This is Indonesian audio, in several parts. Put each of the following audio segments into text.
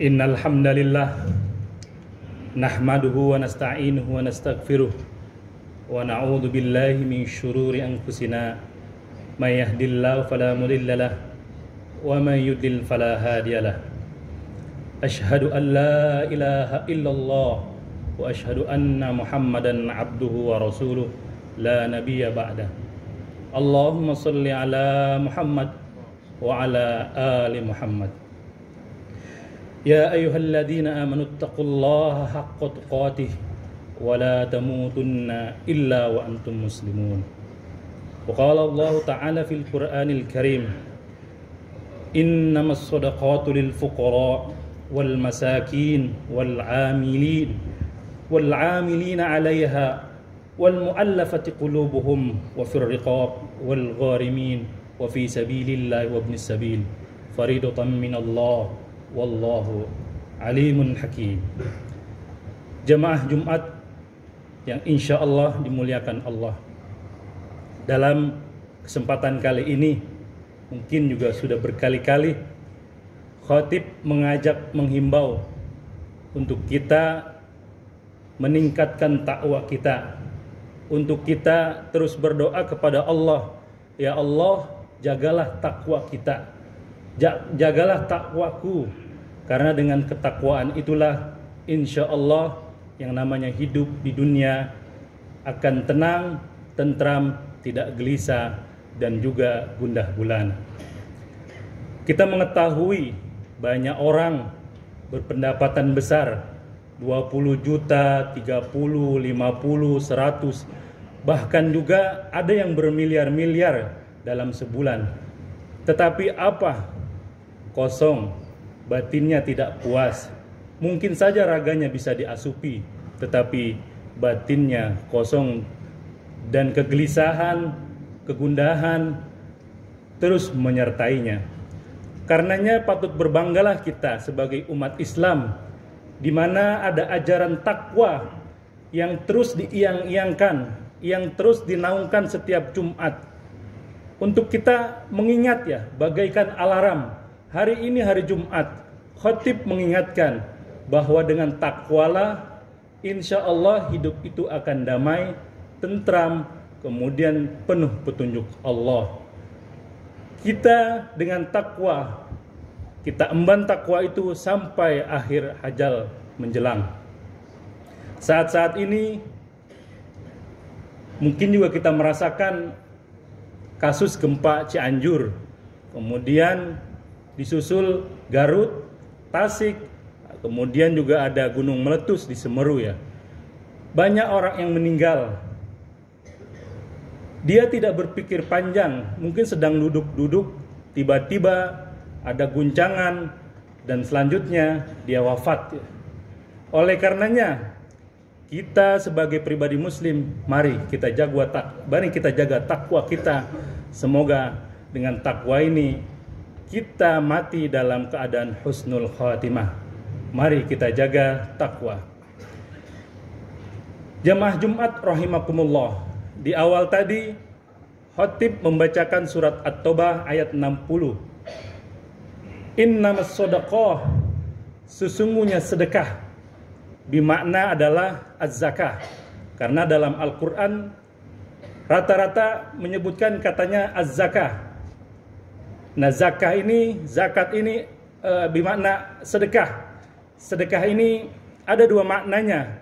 Innal hamdalillah nahmaduhu wa nasta'inuhu wa nastaghfiruh wa na'udzu billahi min syururi anfusina may yahdihillahu fala mudhillalah wa may yudlil fala hadiyalah. Asyhadu an la ilaha illallah wa asyhadu anna Muhammadan abduhu wa rasuluh la nabiyya ba'da. Allahumma shalli ala Muhammad wa ala ali Muhammad. Ya ayyuhalladzina amanu taqullaha haqqa tuqatih wa la tamutunna illa wa antum muslimun. Wa qala Allah ta'ala fil Qur'anil Karim, innamas shadaqatu lil fuqara wal masakin wal 'amilina 'alayha wal mu'allafati qulubuhum wa fir riqab wal gharimin wa fi sabilillahi wa ibnis sabil faridatan minallah wallahu alimun hakim. Jemaah Jumat yang insya Allah dimuliakan Allah, dalam kesempatan kali ini mungkin juga sudah berkali-kali khatib menghimbau untuk kita meningkatkan takwa kita, untuk kita terus berdoa kepada Allah, ya Allah, jagalah takwa kita, jagalah takwaku, karena dengan ketakwaan itulah insya Allah yang namanya hidup di dunia akan tenang, tentram, tidak gelisah dan juga gundah gulana. Kita mengetahui banyak orang berpendapatan besar, 20 juta, 30, 50, 100, bahkan juga ada yang bermiliar-miliar dalam sebulan. Tetapi apa? Kosong, batinnya tidak puas. Mungkin saja raganya bisa diasupi, tetapi batinnya kosong dan kegelisahan, kegundahan terus menyertainya. Karenanya patut berbanggalah kita sebagai umat Islam, di mana ada ajaran takwa yang terus diiang-iangkan, yang terus dinaungkan setiap Jumat, untuk kita mengingat, ya, bagaikan alarm. Hari ini hari Jumat, khatib mengingatkan bahwa dengan takwalah insya Allah hidup itu akan damai, tentram, kemudian penuh petunjuk Allah. Kita dengan takwa, kita emban takwa itu sampai akhir ajal menjelang. Saat-saat ini mungkin juga kita merasakan kasus gempa Cianjur, kemudian disusul Garut, Tasik, kemudian juga ada gunung meletus di Semeru, ya. Banyak orang yang meninggal. Dia tidak berpikir panjang, mungkin sedang duduk-duduk, tiba-tiba ada guncangan dan selanjutnya dia wafat. Oleh karenanya, kita sebagai pribadi muslim, mari kita jaga takwa kita. Semoga dengan takwa ini kita mati dalam keadaan husnul khatimah. Mari kita jaga takwa. Jemaah Jumat rahimakumullah, di awal tadi khatib membacakan surat At-Taubah ayat 60. Innamas shadaqah, sesungguhnya sedekah, bermakna adalah az-zakah. Karena dalam Al-Quran rata-rata menyebutkan katanya az-zakah. Nah, zakat ini bermakna sedekah. Sedekah ini ada dua maknanya.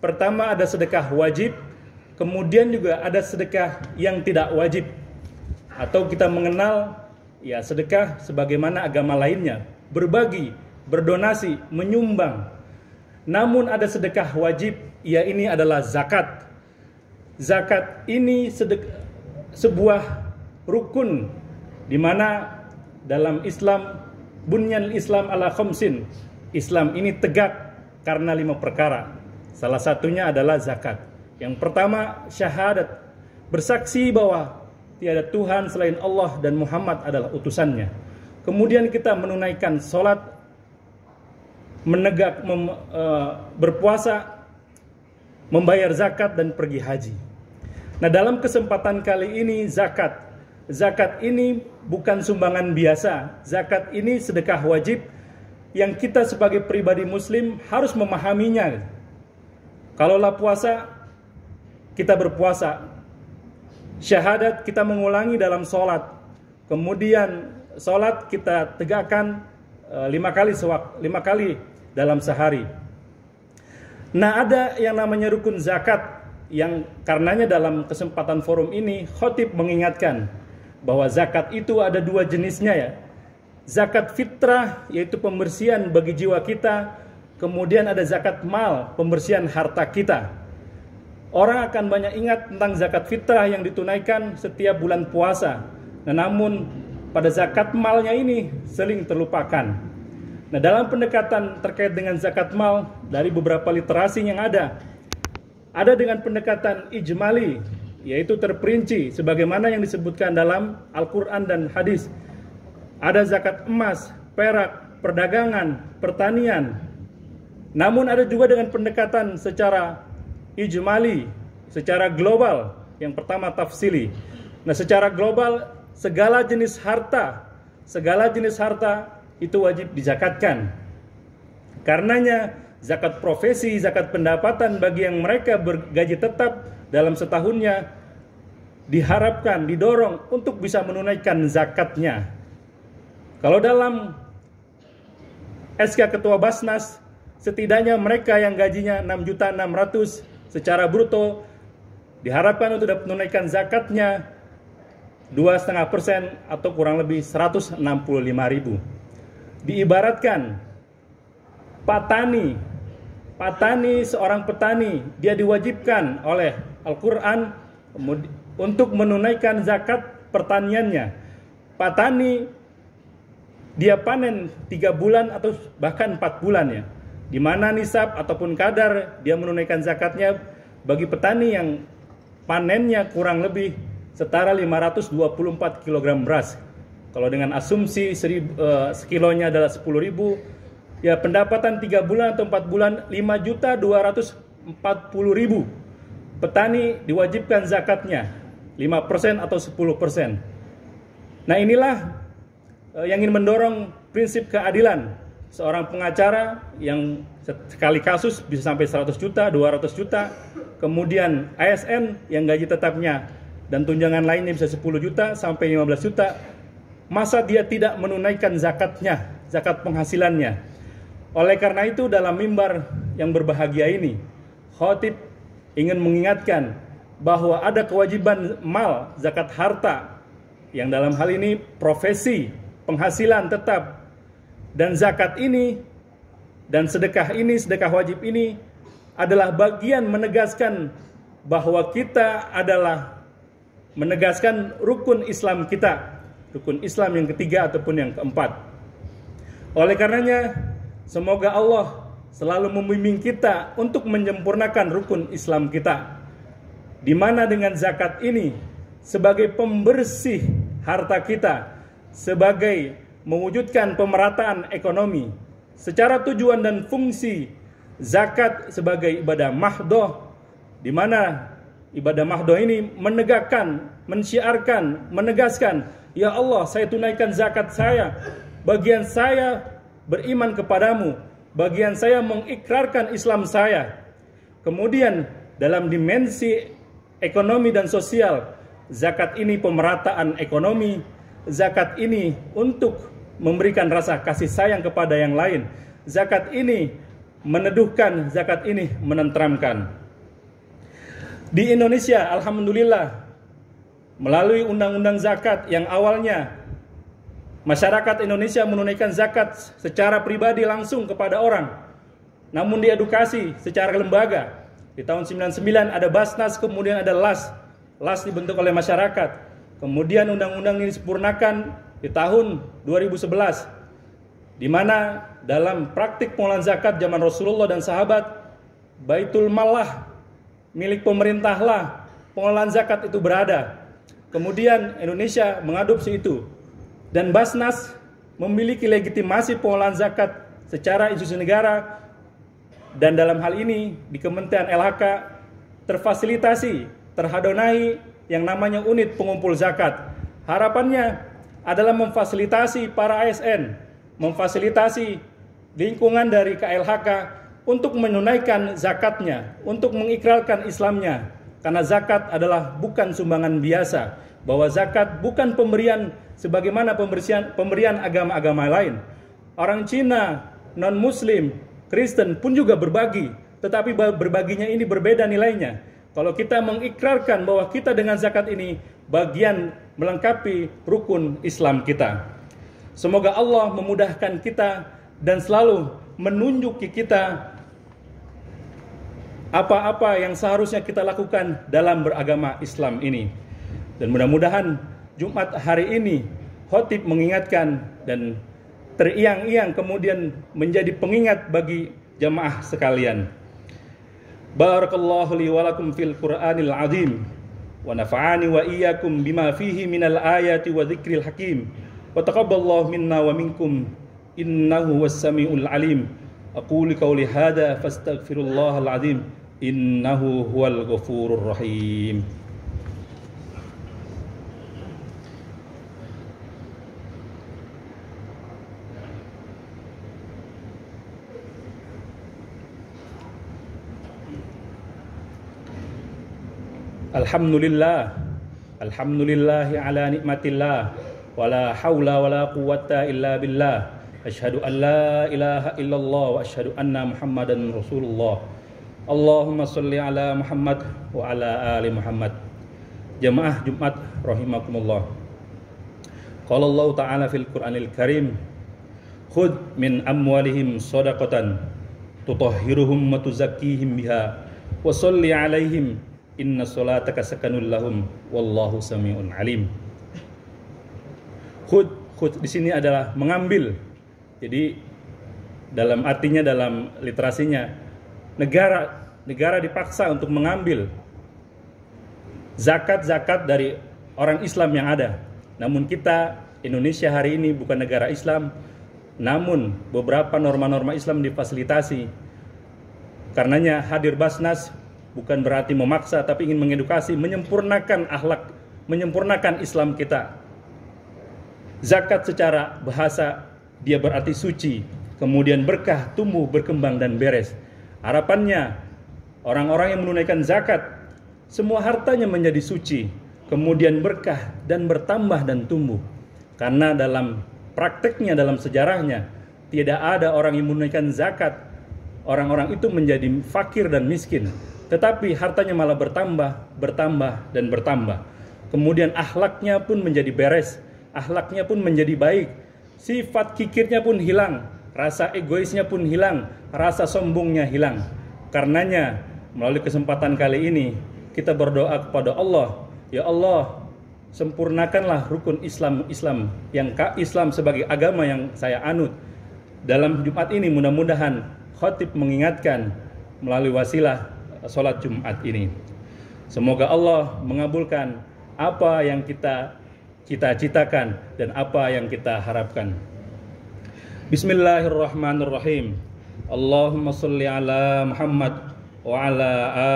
Pertama ada sedekah wajib, kemudian juga ada sedekah yang tidak wajib. Atau kita mengenal, ya, sedekah sebagaimana agama lainnya, berbagi, berdonasi, menyumbang. Namun ada sedekah wajib, ya, ini adalah zakat. Zakat ini sebuah rukun, di mana dalam Islam, bunyan Islam ala khamsin, Islam ini tegak karena 5 perkara. Salah satunya adalah zakat. Yang pertama syahadat, bersaksi bahwa tiada Tuhan selain Allah dan Muhammad adalah utusannya. Kemudian kita menunaikan sholat, berpuasa, membayar zakat dan pergi haji. Nah, dalam kesempatan kali ini zakat ini bukan sumbangan biasa. Zakat ini sedekah wajib yang kita sebagai pribadi muslim harus memahaminya. Kalaulah puasa, kita berpuasa. Syahadat kita mengulangi dalam sholat. Kemudian sholat kita tegakkan 5 kali dalam sehari. Nah, ada yang namanya rukun zakat, yang karenanya dalam kesempatan forum ini khotib mengingatkan bahwa zakat itu ada 2 jenisnya ya. Zakat fitrah, yaitu pembersihan bagi jiwa kita. Kemudian ada zakat mal, pembersihan harta kita. Orang akan banyak ingat tentang zakat fitrah yang ditunaikan setiap bulan puasa. Nah, namun pada zakat malnya ini sering terlupakan. Nah, dalam pendekatan terkait dengan zakat mal, dari beberapa literasi yang ada dengan pendekatan ijmali, yaitu terperinci sebagaimana yang disebutkan dalam Al-Quran dan hadis. Ada zakat emas, perak, perdagangan, pertanian. Namun ada juga dengan pendekatan secara ijmali, secara global. Yang pertama tafsili. Nah, secara global segala jenis harta itu wajib dizakatkan. Karenanya zakat profesi, zakat pendapatan bagi yang mereka bergaji tetap dalam setahunnya diharapkan, didorong untuk bisa menunaikan zakatnya. Kalau dalam SK Ketua Basnas, setidaknya mereka yang gajinya 6.600.000 secara bruto diharapkan untuk dapat menunaikan zakatnya 2,5% atau kurang lebih 165.000. Diibaratkan seorang petani, dia diwajibkan oleh Al-Quran untuk menunaikan zakat pertaniannya. Petani dia panen 3 bulan atau bahkan 4 bulan ya, di mana nisab ataupun kadar dia menunaikan zakatnya bagi petani yang panennya kurang lebih setara 524 kg beras. Kalau dengan asumsi sekilonya adalah 10.000, ya pendapatan 3 bulan atau 4 bulan 5.240.000. Petani diwajibkan zakatnya 5% atau 10%. Nah, inilah yang ingin mendorong prinsip keadilan. Seorang pengacara yang sekali kasus bisa sampai 100 juta, 200 juta. Kemudian ASN yang gaji tetapnya dan tunjangan lainnya bisa 10 juta sampai 15 juta. Masa dia tidak menunaikan zakatnya, zakat penghasilannya? Oleh karena itu dalam mimbar yang berbahagia ini, khotib ingin mengingatkan bahwa ada kewajiban mal, zakat harta, yang dalam hal ini profesi, penghasilan tetap, dan zakat ini dan sedekah wajib ini adalah bagian menegaskan bahwa kita adalah menegaskan rukun Islam kita, rukun Islam yang ketiga ataupun yang keempat. Oleh karenanya, semoga Allah selalu membimbing kita untuk menyempurnakan rukun Islam kita, di mana dengan zakat ini sebagai pembersih harta kita, sebagai mewujudkan pemerataan ekonomi. Secara tujuan dan fungsi, zakat sebagai ibadah mahdoh, di mana ibadah mahdoh ini menegakkan, mensyiarkan, menegaskan, ya Allah, saya tunaikan zakat saya, bagian saya beriman kepadamu, bagian saya mengikrarkan Islam saya. Kemudian dalam dimensi ekonomi dan sosial, zakat ini pemerataan ekonomi, zakat ini untuk memberikan rasa kasih sayang kepada yang lain. Zakat ini meneduhkan, zakat ini menenteramkan. Di Indonesia, alhamdulillah, melalui undang-undang zakat yang awalnya masyarakat Indonesia menunaikan zakat secara pribadi langsung kepada orang, namun diedukasi secara lembaga. Di tahun 99 ada Basnas, kemudian ada LAS. LAS dibentuk oleh masyarakat. Kemudian undang-undang ini disempurnakan di tahun 2011, di mana dalam praktik pengelolaan zakat zaman Rasulullah dan sahabat, Baitul Mal lah, milik pemerintah lah, pengelolaan zakat itu berada. Kemudian Indonesia mengadopsi itu, dan Basnas memiliki legitimasi pengelolaan zakat secara institusi negara, dan dalam hal ini di Kementerian LHK terfasilitasi, terhadonai yang namanya unit pengumpul zakat. Harapannya adalah memfasilitasi para ASN, memfasilitasi lingkungan dari KLHK untuk menunaikan zakatnya, untuk mengikrarkan Islamnya. Karena zakat adalah bukan sumbangan biasa, bahwa zakat bukan pemberian sebagaimana pemberian agama-agama lain. Orang Cina, non-Muslim, Kristen pun juga berbagi, tetapi berbaginya ini berbeda nilainya. Kalau kita mengikrarkan bahwa kita dengan zakat ini bagian melengkapi rukun Islam kita. Semoga Allah memudahkan kita dan selalu menunjuki kita apa-apa yang seharusnya kita lakukan dalam beragama Islam ini. Dan mudah-mudahan Jumat hari ini khotib mengingatkan dan teriang-iang kemudian menjadi pengingat bagi jamaah sekalian. Barakallahu li wa lakum fil Qur'anil azim wa nafa'ani wa iyyakum bima fihi minal ayati wa dzikril hakim wa taqabbalallahu minna wa minkum innahu was-sami'ul alim. Aqulu qawli hadza fastaghfirullahal azim innahu huwal ghafurur rahim. Alhamdulillahi ala nikmatillah wala haula wala quwwata illa billah. Asyhadu an la ilaha illallah wa asyhadu anna Muhammadan Rasulullah. Allahumma sholli ala Muhammad wa ala ali Muhammad. Jamaah Jumat rahimakumullah. Qala Allah Ta'ala fil Qur'anil Karim, khudh min amwalihim shadaqatan tutahhiruhum wa tuzakkihim biha wa sholli alaihim inna sholataka sakanul lahum wallahu sami'un alim. Khud di sini adalah mengambil. Jadi dalam artinya, dalam literasinya, negara dipaksa untuk mengambil zakat dari orang Islam yang ada. Namun kita, Indonesia hari ini bukan negara Islam, namun beberapa norma-norma Islam difasilitasi. Karenanya hadir Basnas bukan berarti memaksa, tapi ingin mengedukasi, menyempurnakan akhlak, menyempurnakan Islam kita. Zakat secara bahasa dia berarti suci, kemudian berkah, tumbuh, berkembang dan beres. Harapannya orang-orang yang menunaikan zakat semua hartanya menjadi suci, kemudian berkah dan bertambah dan tumbuh. Karena dalam prakteknya, dalam sejarahnya, tidak ada orang yang menunaikan zakat orang-orang itu menjadi fakir dan miskin, tetapi hartanya malah bertambah dan bertambah. Kemudian akhlaknya pun menjadi beres, akhlaknya pun menjadi baik, sifat kikirnya pun hilang, rasa egoisnya pun hilang, rasa sombongnya hilang. Karenanya melalui kesempatan kali ini kita berdoa kepada Allah, ya Allah, sempurnakanlah rukun Islam yang Islam sebagai agama yang saya anut. Dalam Jumat ini mudah-mudahan khotib mengingatkan melalui wasilah sholat Jumat ini. Semoga Allah mengabulkan apa yang kita cita-citakan dan apa yang kita harapkan. Bismillahirrahmanirrahim. Allahumma sholli ala Muhammad wa ala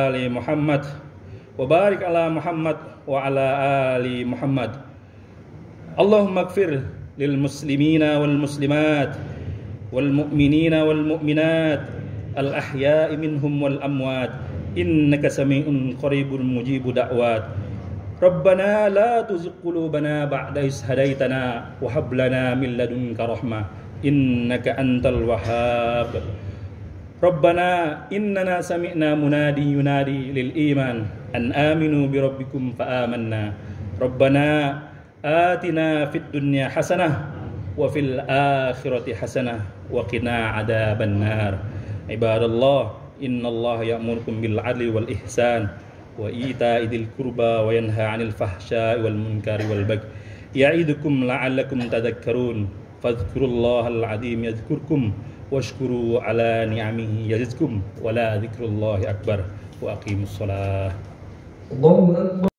ali Muhammad wa barik ala Muhammad wa ala ali Muhammad. Allahumma ighfir lil muslimina wal muslimat wal mu'minina wal mu'minat al ahya'i minhum wal amwat innaka sami'un qaribun mujibu da'wat. Rabbana la tuzigh qulubana ba'da idh hadaitana wa hab lana min ladunka rahmah innaka antal wahhab. Rabbana innana sami'na munadi yunadi lil iman an aminu bi rabbikum fa amanna. Rabbana atina fid dunya hasanah wa fil akhirati hasanah wa qina adzaban nar. Ibadallah, innallaha ya'murukum bil 'adli wal ihsan wa ita'i dzil qurba wa yanha 'anil fahsya'i wal munkari wal baghi ya'idukum la'allakum tadhakkarun. Fadhkurullahal 'azim yadhkurkum washkuru 'ala ni'amihi yazidkum wa la dzikrullahi akbar wa aqimus shalah. Allahu akbar.